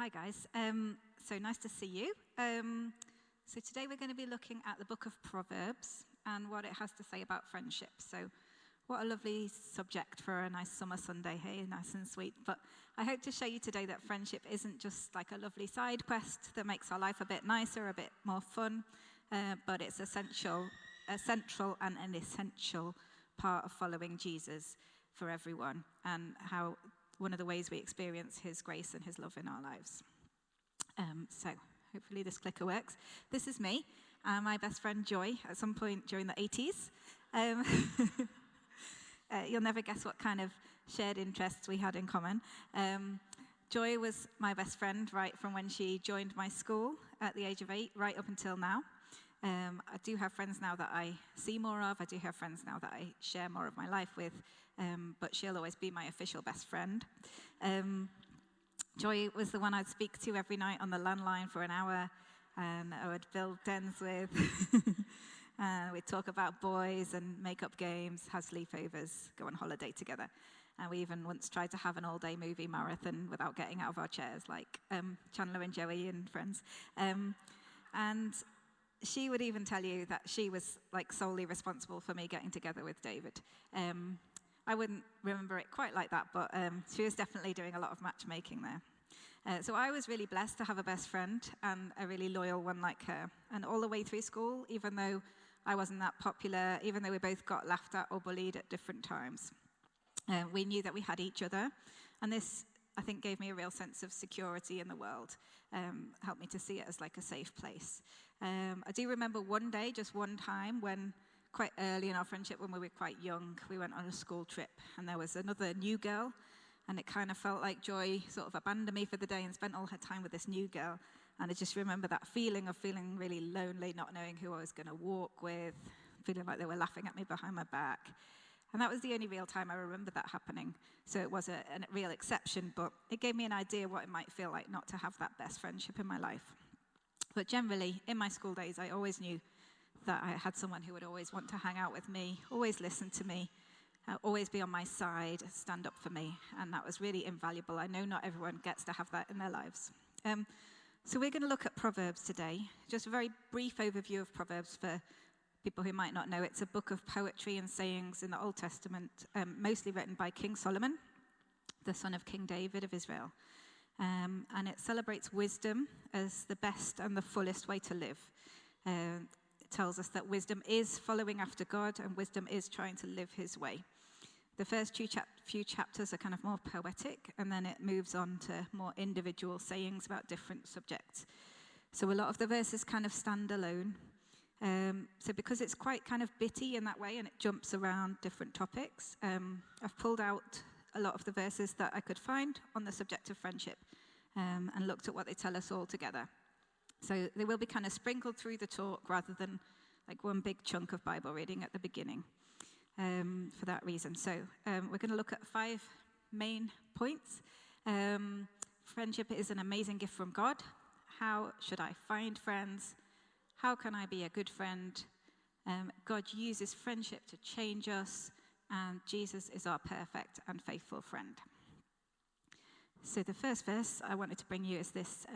Hi guys, so nice to see you. So today we're going to be looking at the book of Proverbs and what it has to say about friendship. So what a lovely subject for a nice summer Sunday, hey, nice and sweet. But I hope to show you today that friendship isn't just like a lovely side quest that makes our life a bit nicer, a bit more fun, but it's a central and an essential part of following Jesus for everyone, and how one of the ways we experience his grace and his love in our lives. So hopefully this clicker works. This is me, my best friend Joy, at some point during the 80s. You'll never guess what kind of shared interests we had in common. Joy was my best friend right from when she joined my school at the age of 8, right up until now. I do have friends now that I see more of. I do have friends now that I share more of my life with, but she'll always be my official best friend. Joy was the one I'd speak to every night on the landline for an hour, and I would build dens with. We'd talk about boys and make up games, have sleepovers, go on holiday together. And we even once tried to have an all-day movie marathon without getting out of our chairs, like Chandler and Joey and Friends. And she would even tell you that she was like solely responsible for me getting together with David. I wouldn't remember it quite like that, but she was definitely doing a lot of matchmaking there. So I was really blessed to have a best friend and a really loyal one like her. And all the way through school, even though I wasn't that popular, even though we both got laughed at or bullied at different times, we knew that we had each other. And this, I think, gave me a real sense of security in the world, helped me to see it as like a safe place. I do remember one day, just one time, when quite early in our friendship, when we were quite young, we went on a school trip, and there was another new girl, and it kind of felt like Joy sort of abandoned me for the day and spent all her time with this new girl. And I just remember that feeling of feeling really lonely, not knowing who I was going to walk with, feeling like they were laughing at me behind my back. And that was the only real time I remember that happening. So it was a real exception, but it gave me an idea what it might feel like not to have that best friendship in my life. But generally, in my school days, I always knew that I had someone who would always want to hang out with me, always listen to me, always be on my side, stand up for me. And that was really invaluable. I know not everyone gets to have that in their lives. So we're going to look at Proverbs today. Just a very brief overview of Proverbs for people who might not know. It's a book of poetry and sayings in the Old Testament, mostly written by King Solomon, the son of King David of Israel. And it celebrates wisdom as the best and the fullest way to live. It tells us that wisdom is following after God, and wisdom is trying to live his way. The first few chapters are kind of more poetic, and then it moves on to more individual sayings about different subjects. So a lot of the verses kind of stand alone. So because it's quite kind of bitty in that way, and it jumps around different topics, I've pulled out a lot of the verses that I could find on the subject of friendship, and looked at what they tell us all together. So they will be kind of sprinkled through the talk rather than like one big chunk of Bible reading at the beginning, for that reason. So we're going to look at 5 main points. Friendship is an amazing gift from God. How should I find friends? How can I be a good friend? God uses friendship to change us, and Jesus is our perfect and faithful friend. So the first verse I wanted to bring you is this,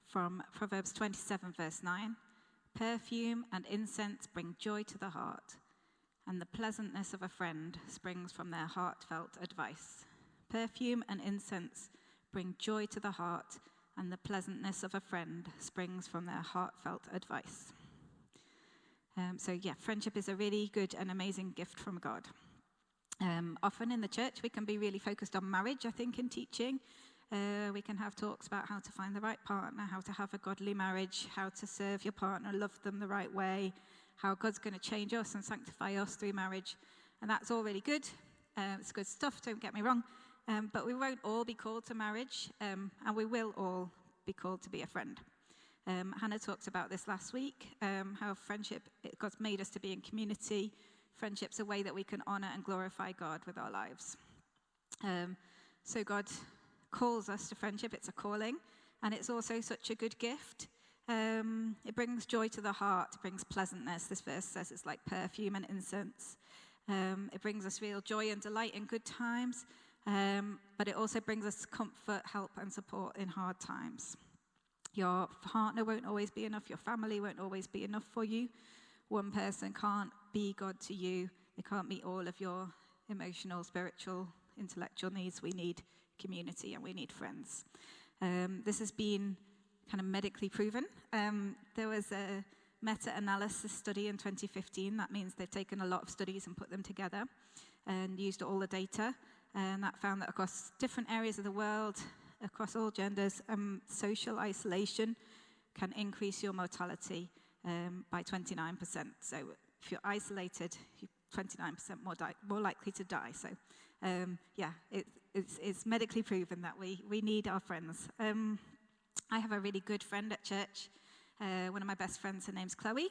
from Proverbs 27, verse 9. Perfume and incense bring joy to the heart, and the pleasantness of a friend springs from their heartfelt advice. Perfume and incense bring joy to the heart, and the pleasantness of a friend springs from their heartfelt advice. Friendship is a really good and amazing gift from God. Often in the church, we can be really focused on marriage, I think, in teaching. We can have talks about how to find the right partner, how to have a godly marriage, how to serve your partner, love them the right way, how God's going to change us and sanctify us through marriage. And that's all really good. It's good stuff, don't get me wrong. But we won't all be called to marriage, and we will all be called to be a friend. Hannah talked about this last week, how friendship, God's made us to be in community. Friendship's a way that we can honor and glorify God with our lives. So God calls us to friendship. It's a calling, and it's also such a good gift. It brings joy to the heart. It brings pleasantness. This verse says it's like perfume and incense. It brings us real joy and delight in good times, but it also brings us comfort, help, and support in hard times. Your partner won't always be enough. Your family won't always be enough for you. One person can't be God to you. They can't meet all of your emotional, spiritual, intellectual needs. We need community and we need friends. This has been kind of medically proven. There was a meta-analysis study in 2015. That means they've taken a lot of studies and put them together and used all the data. And that found that across different areas of the world, across all genders, social isolation can increase your mortality by 29%. So if you're isolated, you're 29% more likely to die. So it's medically proven that we need our friends. I have a really good friend at church. One of my best friends, her name's Chloe.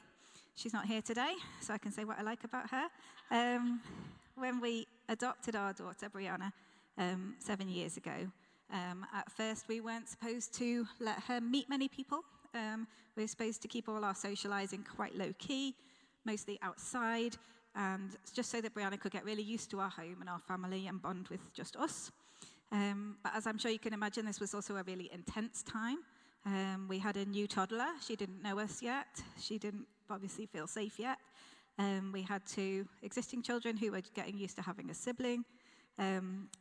She's not here today, so I can say what I like about her. When we adopted our daughter, Brianna, 7 years ago, at first we weren't supposed to let her meet many people. We were supposed to keep all our socializing quite low-key, mostly outside, and just so that Brianna could get really used to our home and our family and bond with just us. But as I'm sure you can imagine, this was also a really intense time. We had a new toddler. She didn't know us yet. She didn't obviously feel safe yet. We had 2 existing children who were getting used to having a sibling.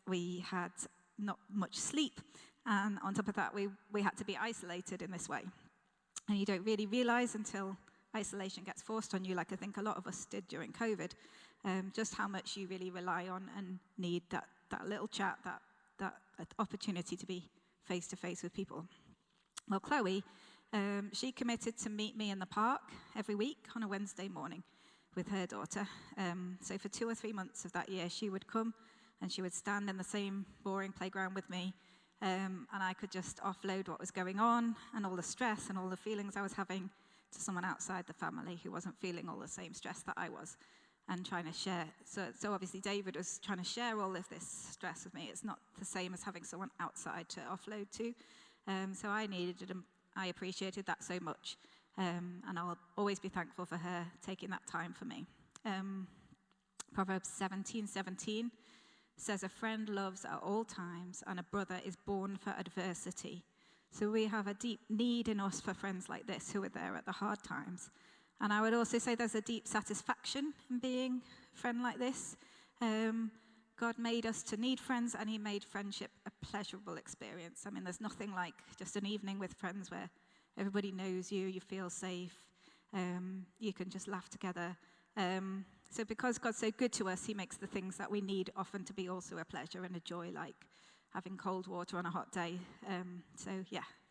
We had not much sleep. And on top of that, we had to be isolated in this way. And you don't really realize until isolation gets forced on you, like I think a lot of us did during COVID, just how much you really rely on and need that little chat, that opportunity to be face-to-face with people. Well, Chloe, she committed to meet me in the park every week on a Wednesday morning with her daughter. So for 2 or 3 months of that year, she would come and she would stand in the same boring playground with me, and I could just offload what was going on and all the stress and all the feelings I was having to someone outside the family who wasn't feeling all the same stress that I was and trying to share. So obviously David was trying to share all of this stress with me. It's not the same as having someone outside to offload to. So I needed it, and I appreciated that so much. And I'll always be thankful for her taking that time for me. Proverbs 17:17 says, "A friend loves at all times, and a brother is born for adversity." So we have a deep need in us for friends like this who are there at the hard times. And I would also say there's a deep satisfaction in being a friend like this. God made us to need friends, and he made friendship a pleasurable experience. I mean, there's nothing like just an evening with friends where everybody knows you, you feel safe, you can just laugh together. So because God's so good to us, he makes the things that we need often to be also a pleasure and a joy, like having cold water on a hot day.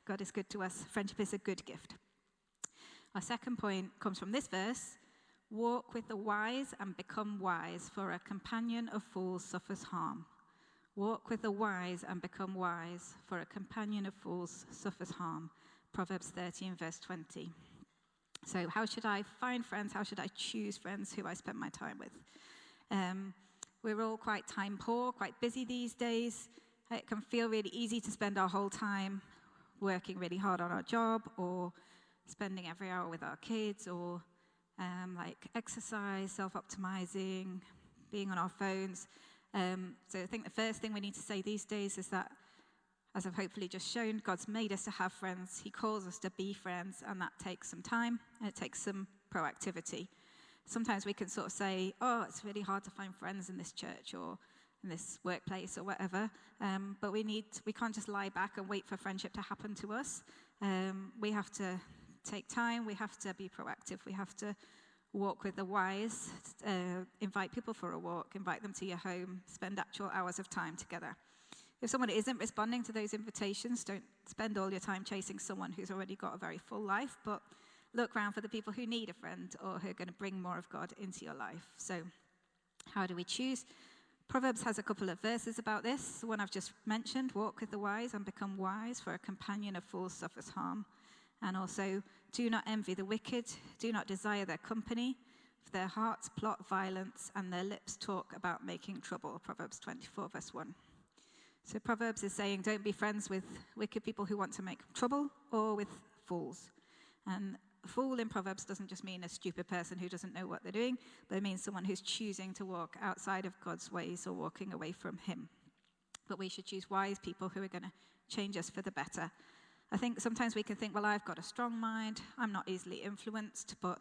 God is good to us. Friendship is a good gift. Our second point comes from this verse: "Walk with the wise and become wise, for a companion of fools suffers harm." Walk with the wise and become wise, for a companion of fools suffers harm. Proverbs 13, verse 20. So how should I find friends? How should I choose friends who I spend my time with? We're all quite time poor, quite busy these days. It can feel really easy to spend our whole time working really hard on our job, or spending every hour with our kids, or like exercise, self-optimizing, being on our phones. So I think the first thing we need to say these days is that, as I've hopefully just shown, God's made us to have friends. He calls us to be friends, and that takes some time, and it takes some proactivity. Sometimes we can sort of say, oh, it's really hard to find friends in this church or in this workplace or whatever, but we can't just lie back and wait for friendship to happen to us. We have to take time, we have to be proactive, we have to walk with the wise, invite people for a walk, invite them to your home, spend actual hours of time together. If someone isn't responding to those invitations, don't spend all your time chasing someone who's already got a very full life, but look around for the people who need a friend or who are going to bring more of God into your life. So how do we choose? Proverbs has a couple of verses about this. The one I've just mentioned, walk with the wise and become wise, for a companion of fools suffers harm. And also, do not envy the wicked, do not desire their company, for their hearts plot violence and their lips talk about making trouble. Proverbs 24, verse 1. So Proverbs is saying, don't be friends with wicked people who want to make trouble, or with fools. And a fool in Proverbs doesn't just mean a stupid person who doesn't know what they're doing, but it means someone who's choosing to walk outside of God's ways or walking away from him. but we should choose wise people who are going to change us for the better. I think sometimes we can think, well, I've got a strong mind, I'm not easily influenced, but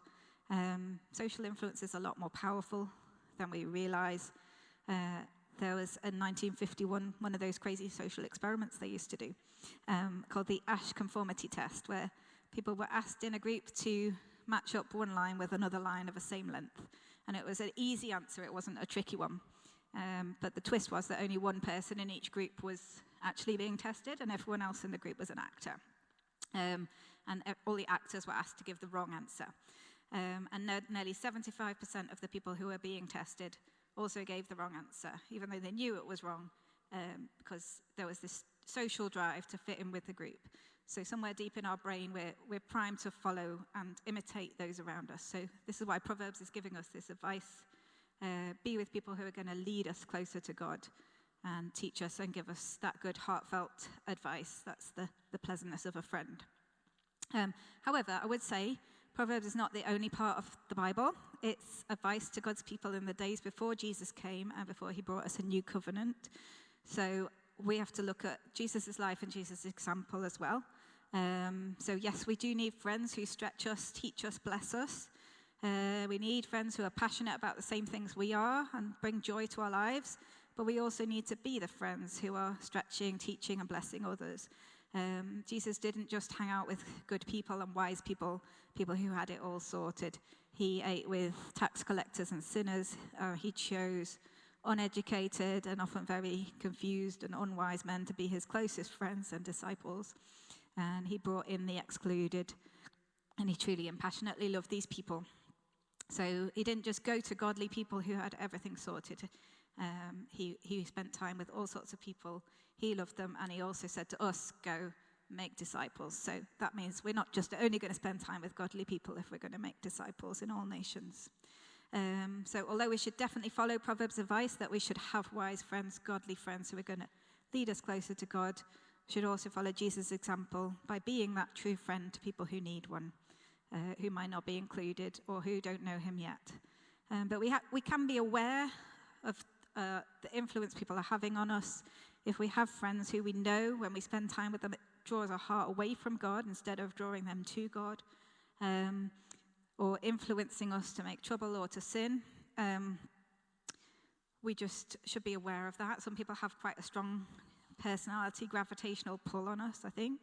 social influence is a lot more powerful than we realize. There was in 1951 one of those crazy social experiments they used to do called the Asch conformity test, where people were asked in a group to match up one line with another line of the same length. And it was an easy answer, it wasn't a tricky one. But the twist was that only one person in each group was actually being tested, and everyone else in the group was an actor. And all the actors were asked to give the wrong answer. And nearly 75% of the people who were being tested also gave the wrong answer, even though they knew it was wrong, because there was this social drive to fit in with the group. So somewhere deep in our brain, we're primed to follow and imitate those around us. So this is why Proverbs is giving us this advice. Be with people who are going to lead us closer to God and teach us and give us that good, heartfelt advice. That's the pleasantness of a friend. However, I would say Proverbs is not the only part of the Bible. It's advice to God's people in the days before Jesus came and before he brought us a new covenant. So we have to look at Jesus' life and Jesus' example as well. So yes, we do need friends who stretch us, teach us, bless us. We need friends who are passionate about the same things we are and bring joy to our lives. But we also need to be the friends who are stretching, teaching, and blessing others. Jesus didn't just hang out with good people and wise people, people who had it all sorted. He ate with tax collectors and sinners. He chose uneducated and often very confused and unwise men to be his closest friends and disciples. And he brought in the excluded, and he truly and passionately loved these people. So he didn't just go to godly people who had everything sorted. He spent time with all sorts of people. He loved them, and he also said to us, go make disciples. So that means we're not just only going to spend time with godly people if we're going to make disciples in all nations. So although we should definitely follow Proverbs' advice that we should have wise friends, godly friends who are going to lead us closer to God, we should also follow Jesus' example by being that true friend to people who need one, who might not be included or who don't know him yet. But we can be aware of the influence people are having on us. If we have friends who we know when we spend time with them, it draws our heart away from God instead of drawing them to God, or influencing us to make trouble or to sin. We just should be aware of that. Some people have quite a strong personality, gravitational pull on us, I think.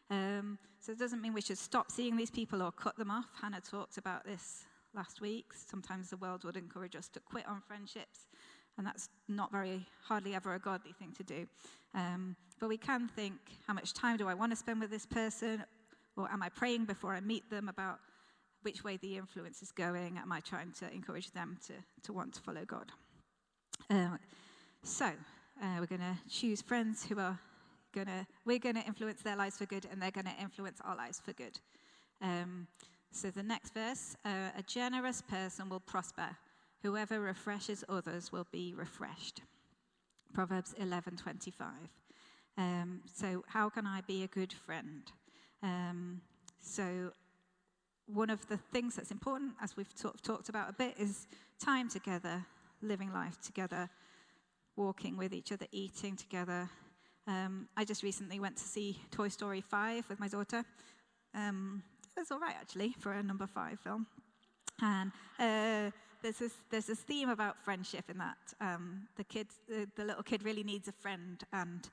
So it doesn't mean we should stop seeing these people or cut them off. Hannah talked about this last week. Sometimes the world would encourage us to quit on friendships, and that's not hardly ever a godly thing to do. But we can think, how much time do I want to spend with this person? Or am I praying before I meet them about which way the influence is going? Am I trying to encourage them to want to follow God? So we're going to choose friends who are we're going to influence their lives for good, and they're going to influence our lives for good. So the next verse, a generous person will prosper. Whoever refreshes others will be refreshed. Proverbs 11:25. So how can I be a good friend? So one of the things that's important, as we've talked about a bit, is time together, living life together, walking with each other, eating together. I just recently went to see Toy Story 5 with my daughter. It was all right, actually, for a number 5 film. And there's this theme about friendship in that the little kid really needs a friend, and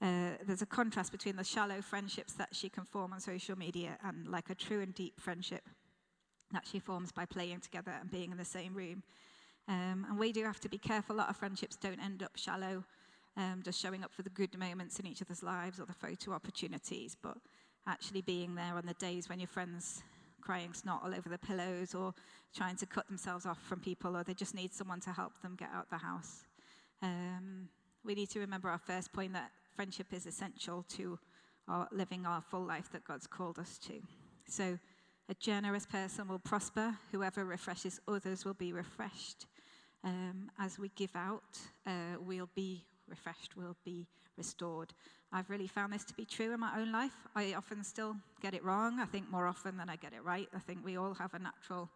there's a contrast between the shallow friendships that she can form on social media and like a true and deep friendship that she forms by playing together and being in the same room. And we do have to be careful that our friendships don't end up shallow, just showing up for the good moments in each other's lives or the photo opportunities, but actually being there on the days when your friends crying snot all over the pillows or trying to cut themselves off from people, or they just need someone to help them get out the house. We need to remember our first point, that friendship is essential to living our full life that God's called us to. So a generous person will prosper. Whoever refreshes others will be refreshed. As we give out, we'll be refreshed, we'll be restored. I've really found this to be true in my own life. I often still get it wrong. I think more often than I get it right. I think we all have a natural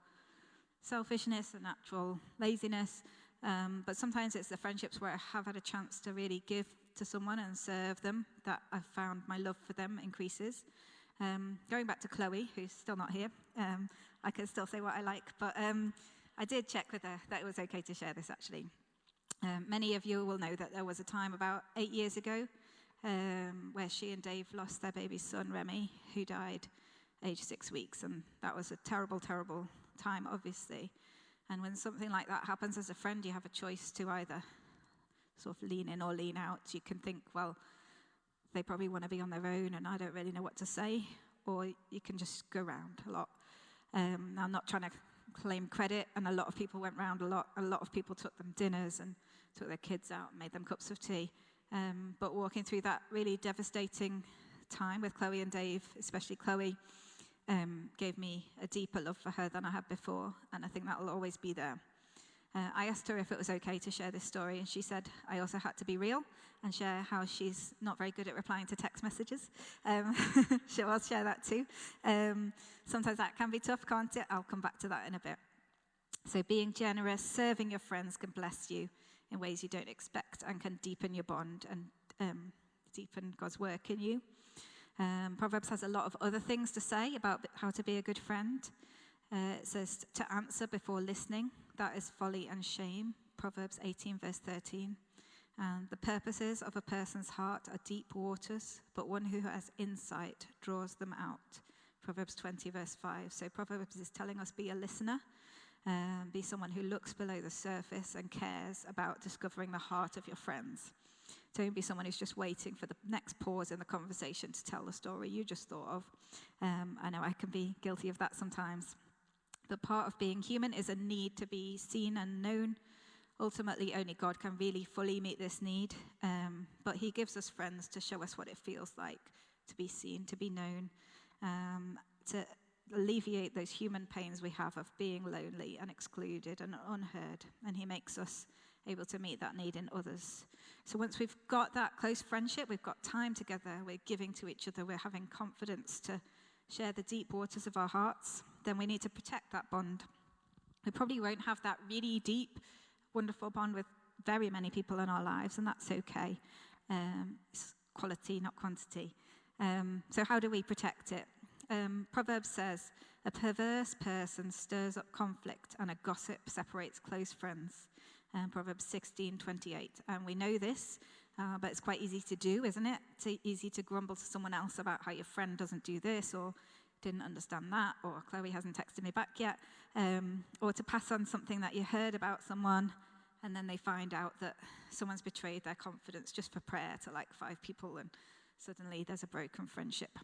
selfishness, a natural laziness. But sometimes it's the friendships where I have had a chance to really give to someone and serve them, that I've found my love for them increases. Going back to Chloe, who's still not here, I can still say what I like, but I did check with her that it was okay to share this, actually. Many of you will know that there was a time about 8 years ago where she and Dave lost their baby son, Remy, who died aged 6 weeks, and that was a terrible, terrible time, obviously. And when something like that happens as a friend, you have a choice to either sort of lean in or lean out. You can think, well, they probably want to be on their own and I don't really know what to say, or you can just go around a lot. I'm not trying to claim credit, and a lot of people went round a lot. A lot of people took them dinners and took their kids out and made them cups of tea. But walking through that really devastating time with Chloe and Dave, especially Chloe, gave me a deeper love for her than I had before, and I think that will always be there. I asked her if it was okay to share this story, and she said I also had to be real and share how she's not very good at replying to text messages. I'll share that too. Sometimes that can be tough, can't it? I'll come back to that in a bit. So being generous, serving your friends can bless you in ways you don't expect and can deepen your bond and deepen God's work in you. Proverbs has a lot of other things to say about how to be a good friend. It says to answer before listening, that is folly and shame. Proverbs 18 verse 13. And the purposes of a person's heart are deep waters, but one who has insight draws them out. Proverbs 20 verse 5. So Proverbs is telling us, be a listener. Be someone who looks below the surface and cares about discovering the heart of your friends. Don't be someone who's just waiting for the next pause in the conversation to tell the story you just thought of. I know I can be guilty of that sometimes. The part of being human is a need to be seen and known. Ultimately, only God can really fully meet this need. But he gives us friends to show us what it feels like to be seen, to be known, to alleviate those human pains we have of being lonely and excluded and unheard. And he makes us able to meet that need in others. So once we've got that close friendship, we've got time together, we're giving to each other, we're having confidence to share the deep waters of our hearts, then we need to protect that bond. We probably won't have that really deep, wonderful bond with very many people in our lives, and that's okay. It's quality, not quantity. So how do we protect it? Proverbs says, a perverse person stirs up conflict and a gossip separates close friends. Proverbs 16:28. And we know this, but it's quite easy to do, isn't it? It's easy to grumble to someone else about how your friend doesn't do this, or didn't understand that, or Chloe hasn't texted me back yet, or to pass on something that you heard about someone, and then they find out that someone's betrayed their confidence just for prayer to like 5 people, and suddenly there's a broken friendship.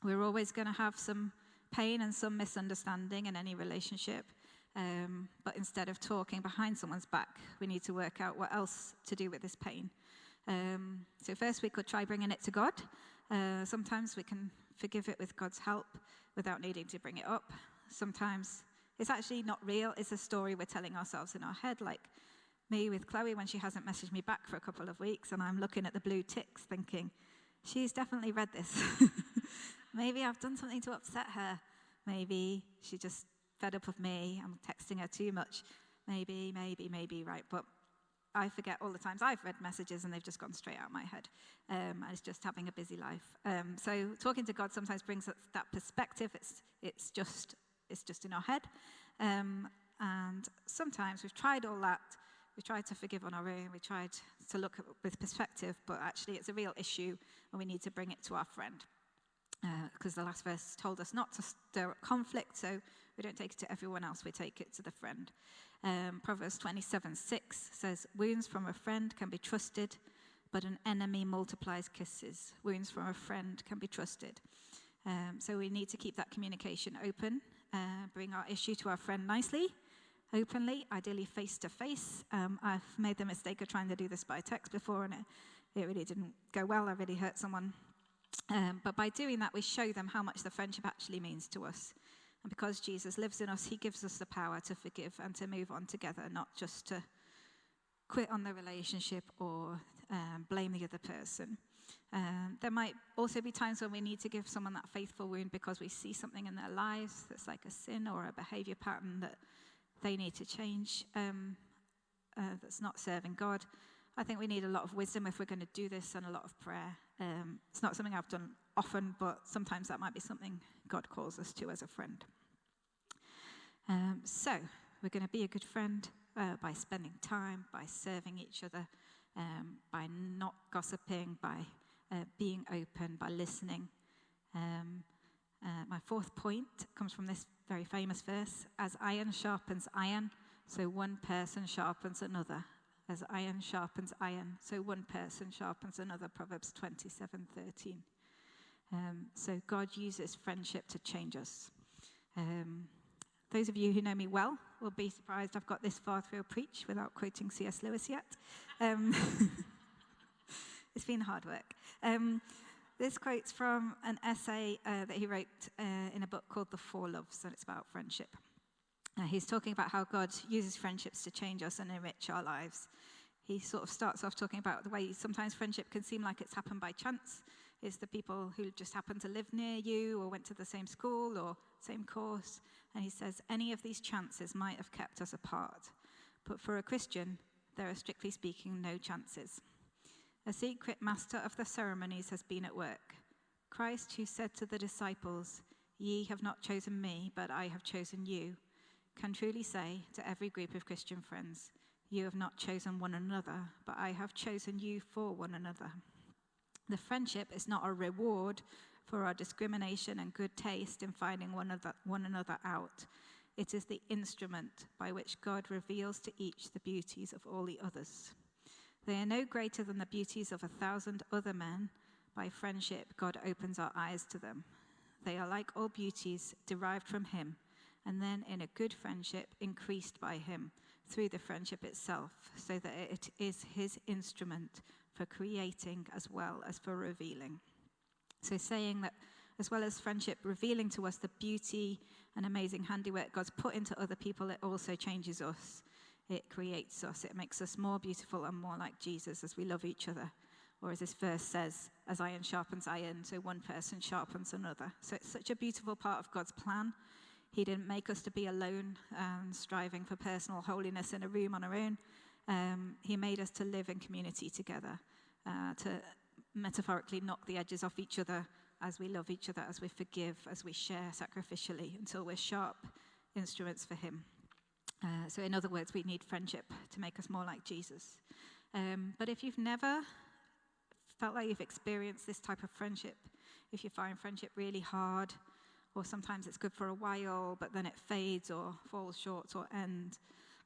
We're always going to have some pain and some misunderstanding in any relationship. But instead of talking behind someone's back, we need to work out what else to do with this pain. So first we could try bringing it to God. Sometimes we can forgive it with God's help without needing to bring it up. Sometimes it's actually not real. It's a story we're telling ourselves in our head, like me with Chloe when she hasn't messaged me back for a couple of weeks, and I'm looking at the blue ticks thinking, she's definitely read this. Maybe I've done something to upset her. Maybe she just fed up of me. I'm texting her too much. Maybe, right? But I forget all the times I've read messages and they've just gone straight out my head. I was just having a busy life. So talking to God sometimes brings us that perspective. It's just in our head. And sometimes we've tried all that. We tried to forgive on our own. We tried to look with perspective, but actually it's a real issue and we need to bring it to our friend. Because the last verse told us not to stir up conflict, so we don't take it to everyone else, we take it to the friend. Proverbs 27:6 says, wounds from a friend can be trusted, but an enemy multiplies kisses. Wounds from a friend can be trusted. So we need to keep that communication open, bring our issue to our friend nicely, openly, ideally face to face. I've made the mistake of trying to do this by text before, and it really didn't go well. I really hurt someone. But by doing that, we show them how much the friendship actually means to us. And because Jesus lives in us, he gives us the power to forgive and to move on together, not just to quit on the relationship or blame the other person. There might also be times when we need to give someone that faithful wound because we see something in their lives that's like a sin or a behavior pattern that they need to change, that's not serving God. I think we need a lot of wisdom if we're going to do this and a lot of prayer. It's not something I've done often, but sometimes that might be something God calls us to as a friend. So we're going to be a good friend by spending time, by serving each other, by not gossiping, by being open, by listening. My fourth point comes from this very famous verse: as iron sharpens iron, so one person sharpens another. As iron sharpens iron, so one person sharpens another. Proverbs 27:13. So God uses friendship to change us. Those of you who know me well will be surprised I've got this far through a preach without quoting C.S. Lewis yet. It's been hard work. This quote's from an essay that he wrote in a book called The Four Loves, and it's about friendship. He's talking about how God uses friendships to change us and enrich our lives. He sort of starts off talking about the way sometimes friendship can seem like it's happened by chance. It's the people who just happen to live near you or went to the same school or same course. And he says, any of these chances might have kept us apart. But for a Christian, there are strictly speaking no chances. A secret master of the ceremonies has been at work. Christ, who said to the disciples, "Ye have not chosen me, but I have chosen you," can truly say to every group of Christian friends, "You have not chosen one another, but I have chosen you for one another." The friendship is not a reward for our discrimination and good taste in finding one another out. It is the instrument by which God reveals to each the beauties of all the others. They are no greater than the beauties of 1,000 other men. By friendship, God opens our eyes to them. They are like all beauties derived from him, and then in a good friendship increased by him through the friendship itself, so that it is his instrument for creating as well as for revealing. So saying that as well as friendship revealing to us the beauty and amazing handiwork God's put into other people, it also changes us. It creates us. It makes us more beautiful and more like Jesus as we love each other. Or as this verse says, as iron sharpens iron, so one person sharpens another. So it's such a beautiful part of God's plan. He didn't make us to be alone, striving for personal holiness in a room on our own. He made us to live in community together, to metaphorically knock the edges off each other as we love each other, as we forgive, as we share sacrificially, until we're sharp instruments for him. So in other words, we need friendship to make us more like Jesus. But if you've never felt like you've experienced this type of friendship, if you find friendship really hard, or sometimes it's good for a while, but then it fades or falls short or ends,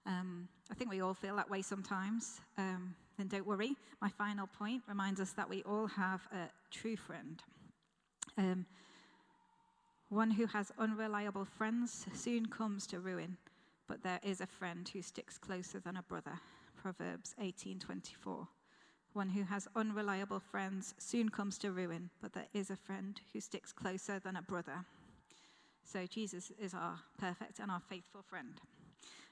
I think we all feel that way sometimes. Then don't worry. My final point reminds us that we all have a true friend. One who has unreliable friends soon comes to ruin, but there is a friend who sticks closer than a brother. Proverbs 18:24. One who has unreliable friends soon comes to ruin, but there is a friend who sticks closer than a brother. So Jesus is our perfect and our faithful friend.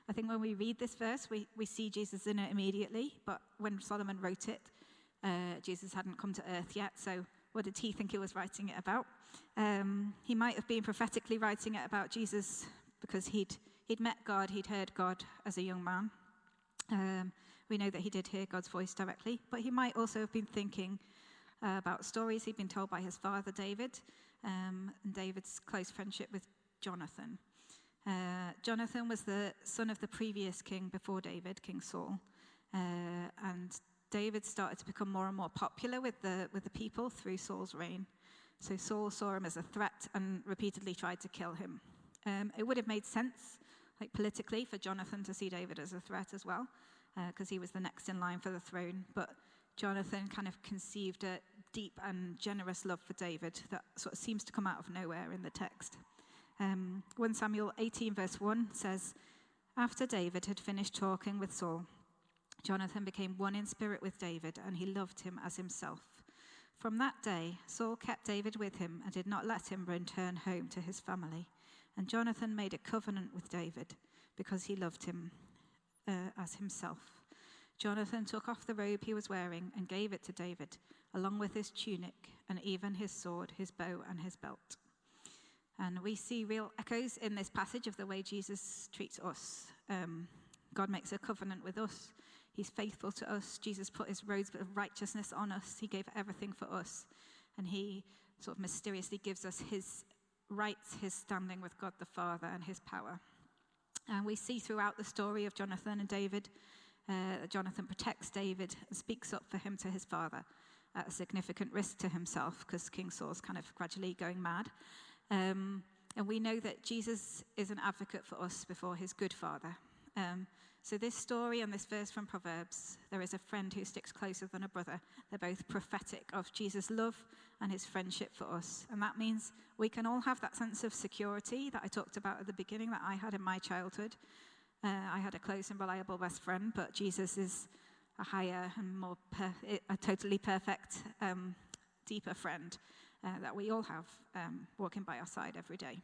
I think when we read this verse, we see Jesus in it immediately, but when Solomon wrote it, Jesus hadn't come to earth yet, so what did he think he was writing it about? He might have been prophetically writing it about Jesus because he'd met God, he'd heard God as a young man. We know that he did hear God's voice directly, but he might also have been thinking about stories he'd been told by his father David, and David's close friendship with Jonathan. Jonathan was the son of the previous king before David, King Saul, and David started to become more and more popular with the people through Saul's reign. So Saul saw him as a threat and repeatedly tried to kill him. It would have made sense, like politically, for Jonathan to see David as a threat as well, because he was the next in line for the throne. But Jonathan kind of conceived a deep and generous love for David that sort of seems to come out of nowhere in the text. 1 Samuel 18 verse 1 says, after David had finished talking with Saul, Jonathan became one in spirit with David, and he loved him as himself. From that day, Saul kept David with him and did not let him return home to his family. And Jonathan made a covenant with David because he loved him as himself. Jonathan took off the robe he was wearing and gave it to David, along with his tunic and even his sword, his bow, and his belt. And we see real echoes in this passage of the way Jesus treats us. God makes a covenant with us. He's faithful to us. Jesus put his robes of righteousness on us. He gave everything for us. And he sort of mysteriously gives us his rights, his standing with God the Father, and his power. And we see throughout the story of Jonathan and David, that Jonathan protects David and speaks up for him to his father at a significant risk to himself, because King Saul's kind of gradually going mad. And we know that Jesus is an advocate for us before his good father. So this story and this verse from Proverbs, there is a friend who sticks closer than a brother. They're both prophetic of Jesus' love and his friendship for us. And that means we can all have that sense of security that I talked about at the beginning that I had in my childhood. I had a close and reliable best friend, but Jesus is a higher and more, a totally perfect, deeper friend that we all have walking by our side every day.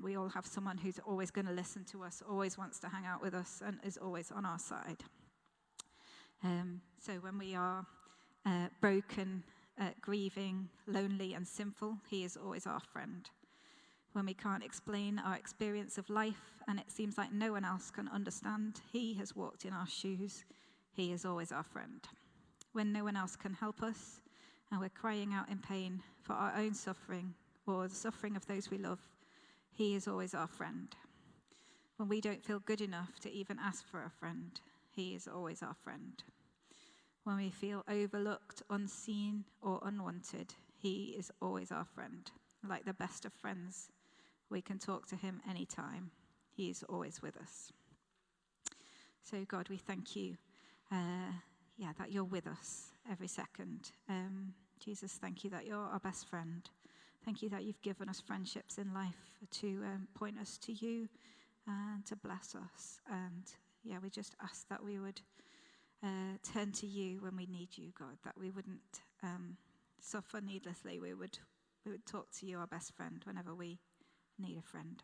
We all have someone who's always going to listen to us, always wants to hang out with us, and is always on our side. So when we are broken, grieving, lonely, and sinful, he is always our friend. When we can't explain our experience of life and it seems like no one else can understand, he has walked in our shoes. He is always our friend. When no one else can help us and we're crying out in pain for our own suffering or the suffering of those we love, he is always our friend. When we don't feel good enough to even ask for a friend, he is always our friend. When we feel overlooked, unseen, or unwanted, he is always our friend. Like the best of friends, we can talk to him anytime. He is always with us. So God, we thank you, that you're with us every second. Jesus, thank you that you're our best friend. Thank you that you've given us friendships in life to point us to you and to bless us. And we just ask that we would turn to you when we need you, God, that we wouldn't suffer needlessly. We would talk to you, our best friend, whenever we need a friend.